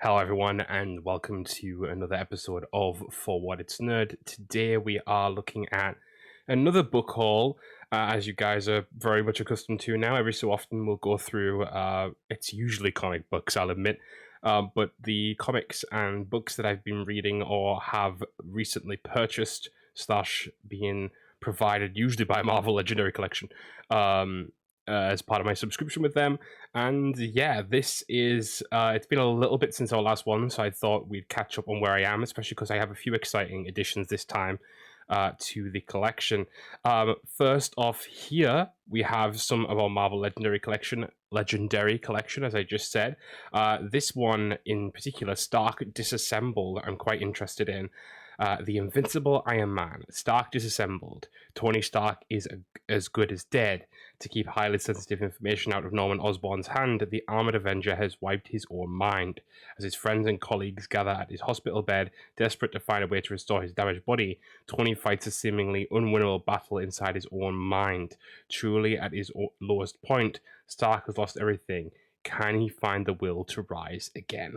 Hello, everyone, and welcome to another episode of For What It's Nerd. Today, we are looking at another book haul, as you guys are very much accustomed to now. Every so often, we'll go through, it's usually comic books, I'll admit, but the comics and books that I've been reading or have recently purchased, slash, being provided, usually by Marvel Legendary Collection, as part of my subscription with them. And yeah, this is it's been a little bit since our last one, so I thought we'd catch up on where I am, especially because I have a few exciting additions this time to the collection. First off, here we have some of our Marvel Legendary Collection, as I just said. This one in particular, Stark Disassembled, I'm quite interested in. The Invincible Iron Man, Stark Disassembled. Tony Stark is as good as dead. To keep highly sensitive information out of Norman Osborn's hand, the Armored Avenger has wiped his own mind. As his friends and colleagues gather at his hospital bed, desperate to find a way to restore his damaged body, Tony fights a seemingly unwinnable battle inside his own mind. Truly at his lowest point, Stark has lost everything. Can he find the will to rise again?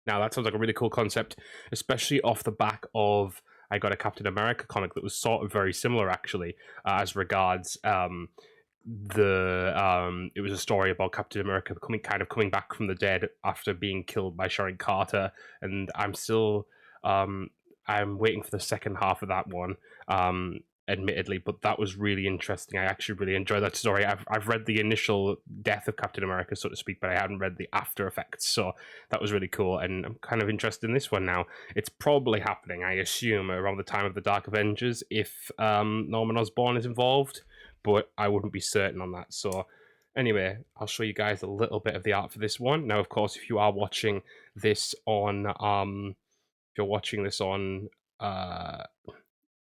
Now, that sounds like a really cool concept, especially off the back of I got a Captain America comic that was sort of very similar, actually, as regards it was a story about Captain America coming back from the dead after being killed by Sharon Carter, and I'm waiting for the second half of that one. Admittedly, but that was really interesting. I actually really enjoyed that story. I've read the initial death of Captain America, so to speak, but I hadn't read the after effects, so that was really cool. And I'm kind of interested in this one now. It's probably happening, I assume, around the time of the Dark Avengers if Norman Osborn is involved, but I wouldn't be certain on that. So anyway, I'll show you guys a little bit of the art for this one. Now, of course, if you are watching this on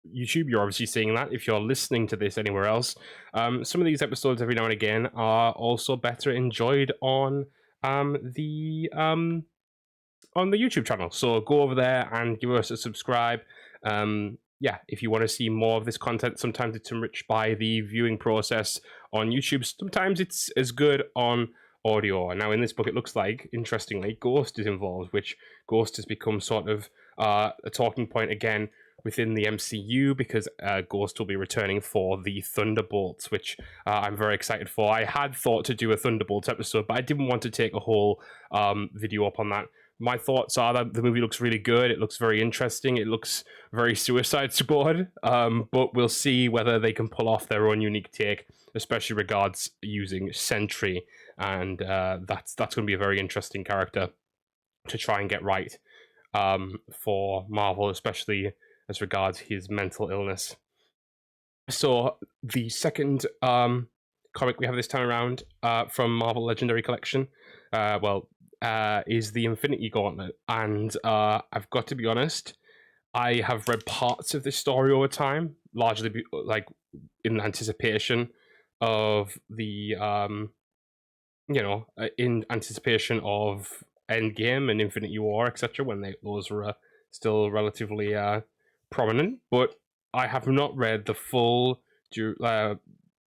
YouTube, you're obviously seeing that. If you're listening to this anywhere else, some of these episodes every now and again are also better enjoyed on the YouTube channel. So go over there and give us a subscribe. Yeah, if you want to see more of this content, sometimes it's enriched by the viewing process on YouTube. Sometimes it's as good on audio. And now in this book, it looks like, interestingly, Ghost is involved, which Ghost has become sort of a talking point again within the MCU because Ghost will be returning for the Thunderbolts, which I'm very excited for. I had thought to do a Thunderbolts episode, but I didn't want to take a whole video up on that. My thoughts are that the movie looks really good. It looks very interesting. It looks very Suicide Squad, but we'll see whether they can pull off their own unique take, especially regards using Sentry, and that's going to be a very interesting character to try and get right for Marvel, especially as regards his mental illness. So the second comic we have this time around from Marvel Legendary Collection, is the Infinity Gauntlet, and I've got to be honest, I have read parts of this story over time, largely in anticipation of the in anticipation of Endgame and Infinity War, etc., when those were still relatively prominent, but I have not read the full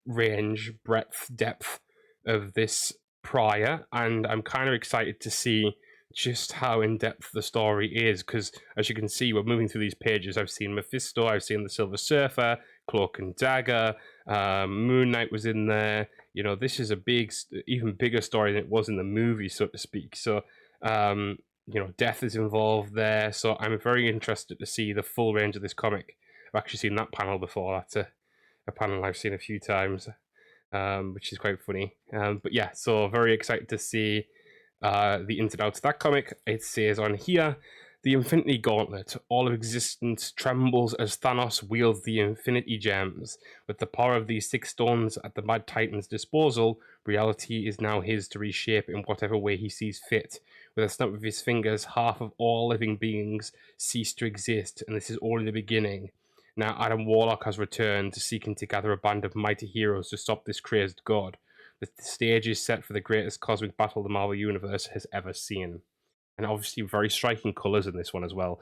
range, breadth, depth of this prior, and I'm kind of excited to see just how in-depth the story is, because as you can see, we're moving through these pages. I've seen Mephisto, I've seen the Silver Surfer, Cloak and Dagger, Moon Knight was in there. You know, this is a even bigger story than it was in the movie, so to speak. So Death is involved there, so I'm very interested to see the full range of this comic. I've actually seen that panel before. That's a panel I've seen a few times, which is quite funny. But yeah, so very excited to see the ins and outs of that comic. It says on here, the Infinity Gauntlet. All of existence trembles as Thanos wields the Infinity Gems. With the power of these 6 stones at the Mad Titan's disposal, reality is now his to reshape in whatever way he sees fit. With a snap of his fingers, half of all living beings cease to exist, and this is only the beginning. Now Adam Warlock has returned, seeking to gather a band of mighty heroes to stop this crazed god. The stage is set for the greatest cosmic battle the Marvel Universe has ever seen. And obviously very striking colours in this one as well.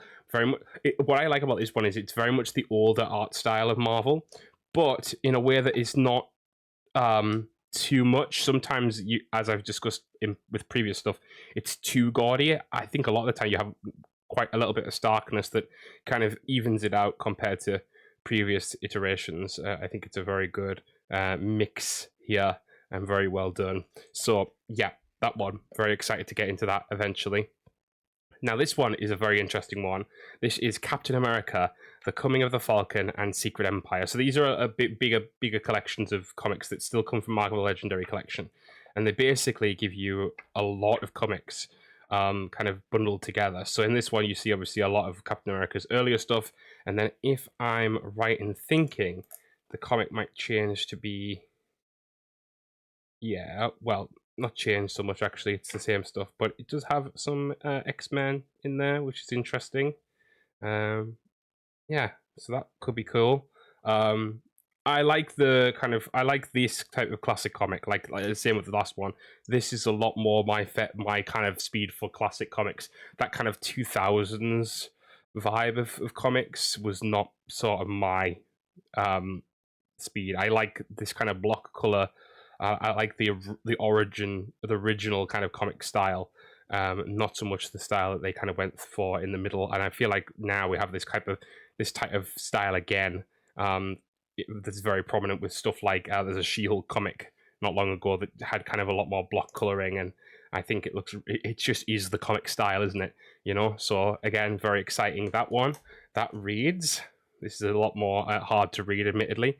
What I like about this one is it's very much the older art style of Marvel, but in a way that is not too much. Sometimes, as I've discussed with previous stuff, it's too gaudy. I think a lot of the time you have quite a little bit of starkness that kind of evens it out compared to previous iterations. I think it's a very good mix here and very well done. So yeah, that one, very excited to get into that eventually. Now, this one is a very interesting one. This is Captain America, The Coming of the Falcon, and Secret Empire. So these are a bit bigger collections of comics that still come from Marvel Legendary Collection. And they basically give you a lot of comics kind of bundled together. So in this one, you see obviously a lot of Captain America's earlier stuff. And then if I'm right in thinking, the comic might change to be... Yeah, well, not changed so much actually. It's the same stuff, but it does have some X-Men in there, which is interesting. Yeah, so that could be cool. I like this type of classic comic, like the same with the last one. This is a lot more my kind of speed for classic comics. That kind of 2000s vibe of comics was not sort of my speed. I like this kind of block color. I like the original kind of comic style, not so much the style that they kind of went for in the middle. And I feel like now we have this type of style again. That's very prominent with stuff like there's a She-Hulk comic not long ago that had kind of a lot more block coloring, and I think it just is the comic style, isn't it? You know. So again, very exciting. That one that reads. This is a lot more hard to read, admittedly.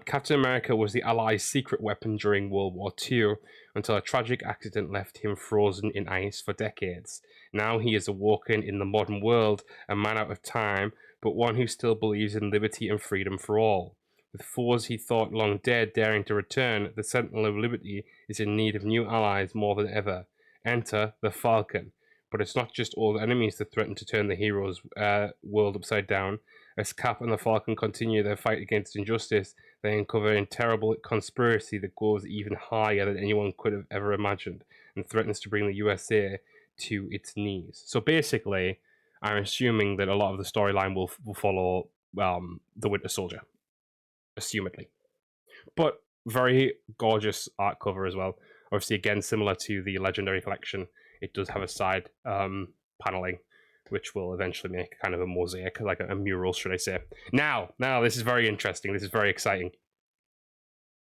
Captain America was the Allies' secret weapon during World War II, until a tragic accident left him frozen in ice for decades. Now he is awoken in the modern world, a man out of time, but one who still believes in liberty and freedom for all. With foes he thought long dead daring to return, the Sentinel of Liberty is in need of new allies more than ever. Enter the Falcon. But it's not just old enemies that threaten to turn the hero's world upside down. As Cap and the Falcon continue their fight against injustice, they uncover a terrible conspiracy that goes even higher than anyone could have ever imagined and threatens to bring the USA to its knees. So basically, I'm assuming that a lot of the storyline will follow the Winter Soldier, assumedly. But very gorgeous art cover as well. Obviously, again, similar to the Legendary Collection, it does have a side paneling, which will eventually make kind of a mosaic, like a mural, should I say. Now, this is very interesting. This is very exciting.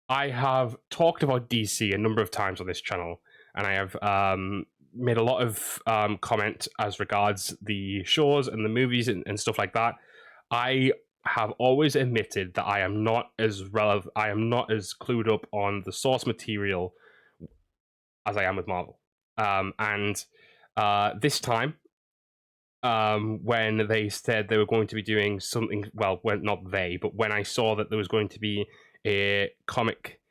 I have talked about DC a number of times on this channel, and I have made a lot of comment as regards the shows and the movies and stuff like that. I have always admitted that I am not as clued up on the source material as I am with Marvel. And this time, when they said they were going to be doing something, well, not they, but when I saw that there was going to be a comic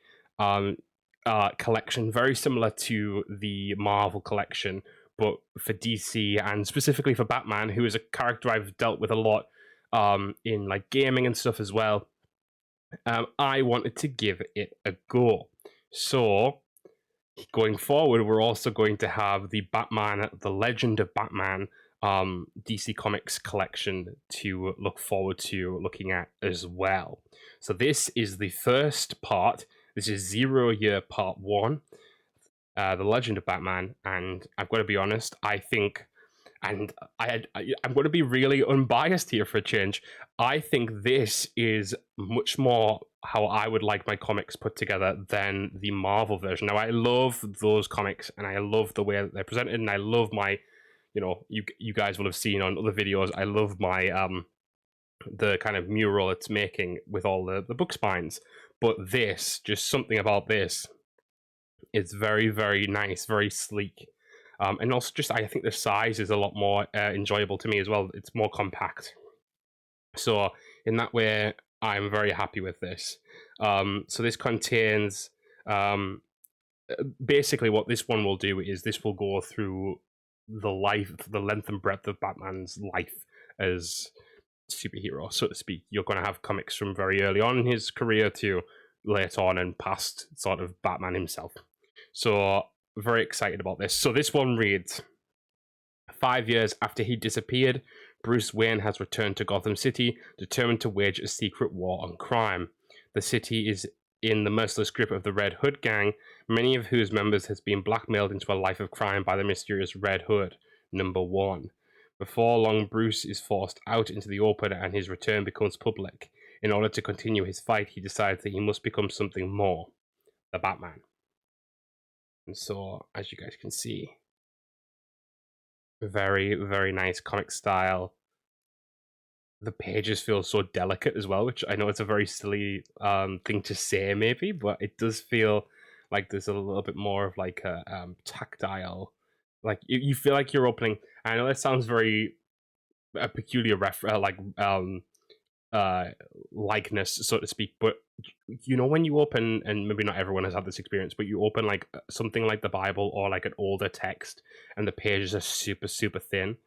collection very similar to the Marvel collection, but for DC and specifically for Batman, who is a character I've dealt with a lot in like gaming and stuff as well, I wanted to give it a go. So going forward, we're also going to have the Batman, the Legend of Batman DC Comics collection to look forward to looking at as well. So this is the first part. This is 0 Year Part 1, The Legend of Batman, and I've got to be honest, I think, and I'm going to be really unbiased here for a change, I think this is much more how I would like my comics put together than the Marvel version. Now, I love those comics, and I love the way that they're presented, and I love my, you guys will have seen on other videos, I love my the kind of mural it's making with all the book spines. But this, just something about this, is very, very nice, very sleek. And also just, I think the size is a lot more enjoyable to me as well. It's more compact. So in that way, I'm very happy with this. So this contains, basically what this one will do is this will go through the length and breadth of Batman's life as superhero, so to speak. You're going to have comics from very early on in his career to late on and past sort of Batman himself. So very excited about this. So this one reads, 5 years after he disappeared, Bruce Wayne has returned to Gotham City, determined to wage a secret war on crime. The city is in the merciless grip of the Red Hood gang, many of whose members has been blackmailed into a life of crime by the mysterious Red Hood, number 1. Before long, Bruce is forced out into the open and his return becomes public. In order to continue his fight, he decides that he must become something more, the Batman. And so, as you guys can see, very, very nice comic style. The pages feel so delicate as well, which I know it's a very silly thing to say maybe, but it does feel like there's a little bit more of like a tactile, like you feel like you're opening. I know that sounds very a peculiar uh, likeness, so to speak, but you know when you open, and maybe not everyone has had this experience, but you open like something like the Bible or like an older text, and the pages are super, super thin.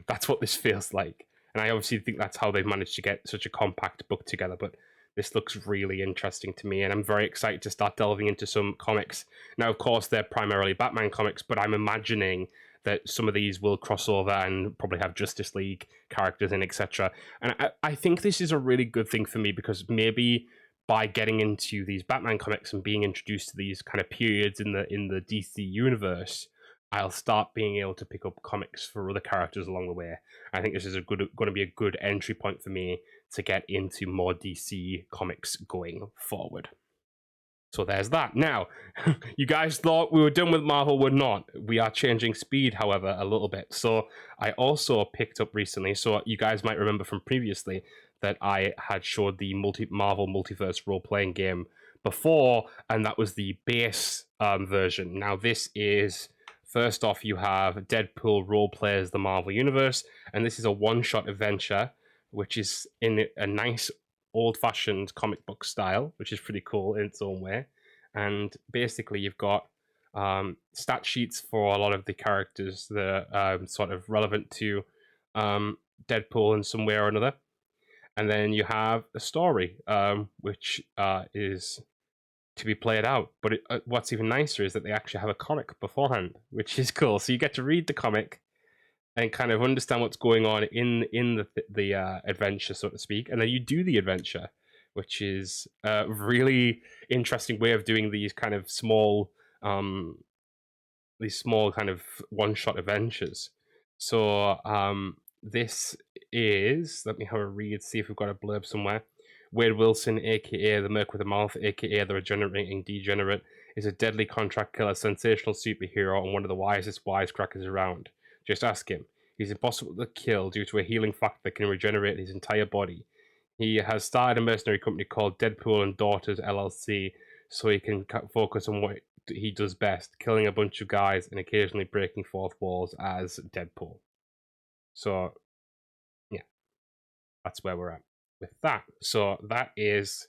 That's what this feels like. And I obviously think that's how they've managed to get such a compact book together, but this looks really interesting to me, and I'm very excited to start delving into some comics. Now, of course, they're primarily Batman comics, but I'm imagining that some of these will cross over and probably have Justice League characters in, etc. And I think this is a really good thing for me, because maybe by getting into these Batman comics and being introduced to these kind of periods in the DC universe, I'll start being able to pick up comics for other characters along the way. I think this is going to be a good entry point for me to get into more DC comics going forward. So there's that. Now, you guys thought we were done with Marvel. We're not. We are changing speed, however, a little bit. So I also picked up recently, so you guys might remember from previously that I had showed the Marvel Multiverse role-playing game before, and that was the base version. Now this is, first off, you have Deadpool role-plays the Marvel Universe, and this is a one-shot adventure, which is in a nice old-fashioned comic book style, which is pretty cool in its own way. And basically, you've got stat sheets for a lot of the characters that are sort of relevant to Deadpool in some way or another. And then you have a story, which is to be played out. But what's even nicer is that they actually have a comic beforehand, which is cool. So you get to read the comic and kind of understand what's going on in the adventure, so to speak, and then you do the adventure, which is a really interesting way of doing these kind of small kind of one-shot adventures. So this is, let me have a read, see if we've got a blurb somewhere. Wade Wilson, aka the Merc with a Mouth, aka the Regenerating Degenerate, is a deadly contract killer, sensational superhero, and one of the wisest wisecrackers around. Just ask him. He's impossible to kill due to a healing factor that can regenerate his entire body. He has started a mercenary company called Deadpool and Daughters LLC, so he can focus on what he does best, killing a bunch of guys and occasionally breaking fourth walls as Deadpool. So, yeah, that's where we're at with that. So that is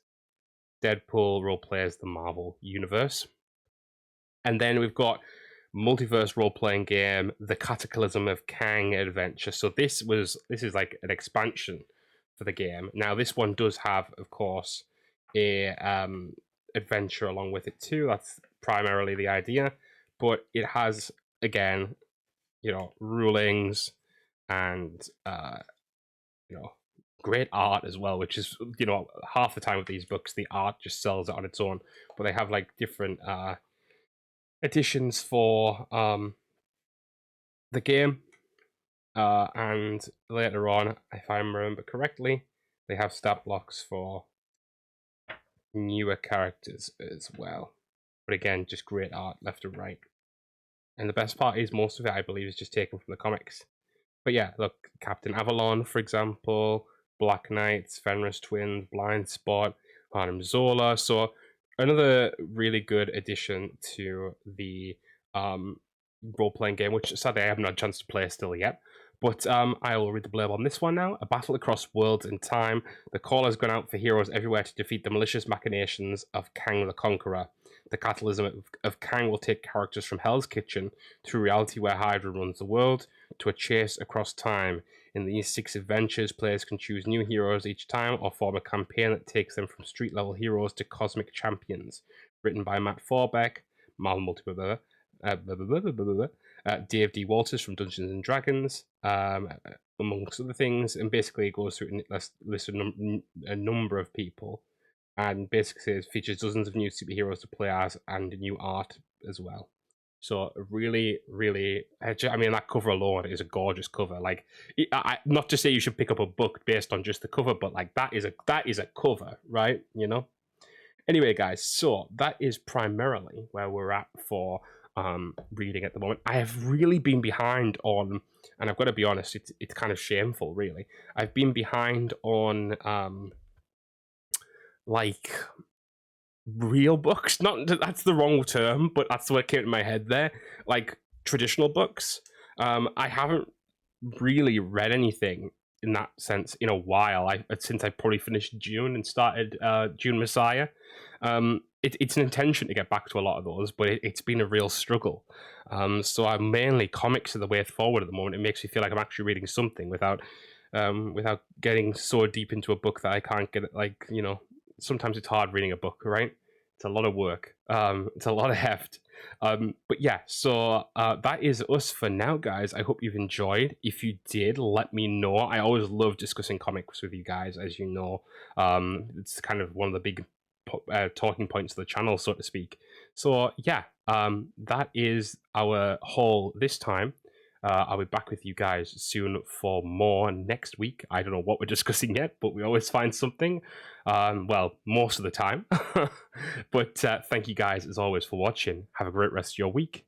Deadpool roleplays the Marvel Universe. And then we've got multiverse role-playing game, The Cataclysm of Kang Adventure. So this is like an expansion for the game. Now this one does have, of course, a adventure along with it too. That's primarily the idea, but it has, again, rulings and great art as well, which is, half the time with these books the art just sells it on its own, but they have like different editions for the game, and later on, if I remember correctly, they have stat blocks for newer characters as well. But again, just great art left and right. And the best part is most of it, I believe, is just taken from the comics. But yeah, look, Captain Avalon, for example, Black Knights, Fenris Twins, Blind Spot, Arnim Zola. So another really good addition to the role-playing game, which sadly I haven't had a chance to play still yet. But I will read the blurb on this one now. A battle across worlds and time. The call has gone out for heroes everywhere to defeat the malicious machinations of Kang the Conqueror. The Cataclysm of Kang will take characters from Hell's Kitchen to reality where Hydra runs the world, to a chase across time. In these 6 adventures, players can choose new heroes each time or form a campaign that takes them from street-level heroes to cosmic champions. Written by Matt Forbeck, Marvel Multiverse, Dave D. Walters from Dungeons and Dragons, amongst other things, and basically it goes through a list of a number of people, and basically it features dozens of new superheroes to play as and new art as well. So really, really, I mean, that cover alone is a gorgeous cover. Like, not to say you should pick up a book based on just the cover, but like that is a cover, right? You know. Anyway, guys, so that is primarily where we're at for reading at the moment. I have really been behind on, and I've got to be honest, it's kind of shameful, really. I've been behind on like real books. Not that's the wrong term, but that's what came to my head there. Like traditional books. I haven't really read anything in that sense in a while. Since I probably finished June and started June Messiah. It's an intention to get back to a lot of those, but it's been a real struggle. So I'm mainly comics are the way forward at the moment. It makes me feel like I'm actually reading something without getting so deep into a book that I can't get it. Like, you know, sometimes it's hard reading a book, right? It's a lot of work. It's a lot of heft. But yeah, so that is us for now, guys. I hope you've enjoyed. If you did, let me know. I always love discussing comics with you guys, as you know. It's kind of one of the big talking points of the channel, so to speak. So yeah, that is our haul this time. I'll be back with you guys soon for more next week. I don't know what we're discussing yet, but we always find something. Well, most of the time. But thank you guys, as always, for watching. Have a great rest of your week,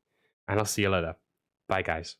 and I'll see you later. Bye, guys.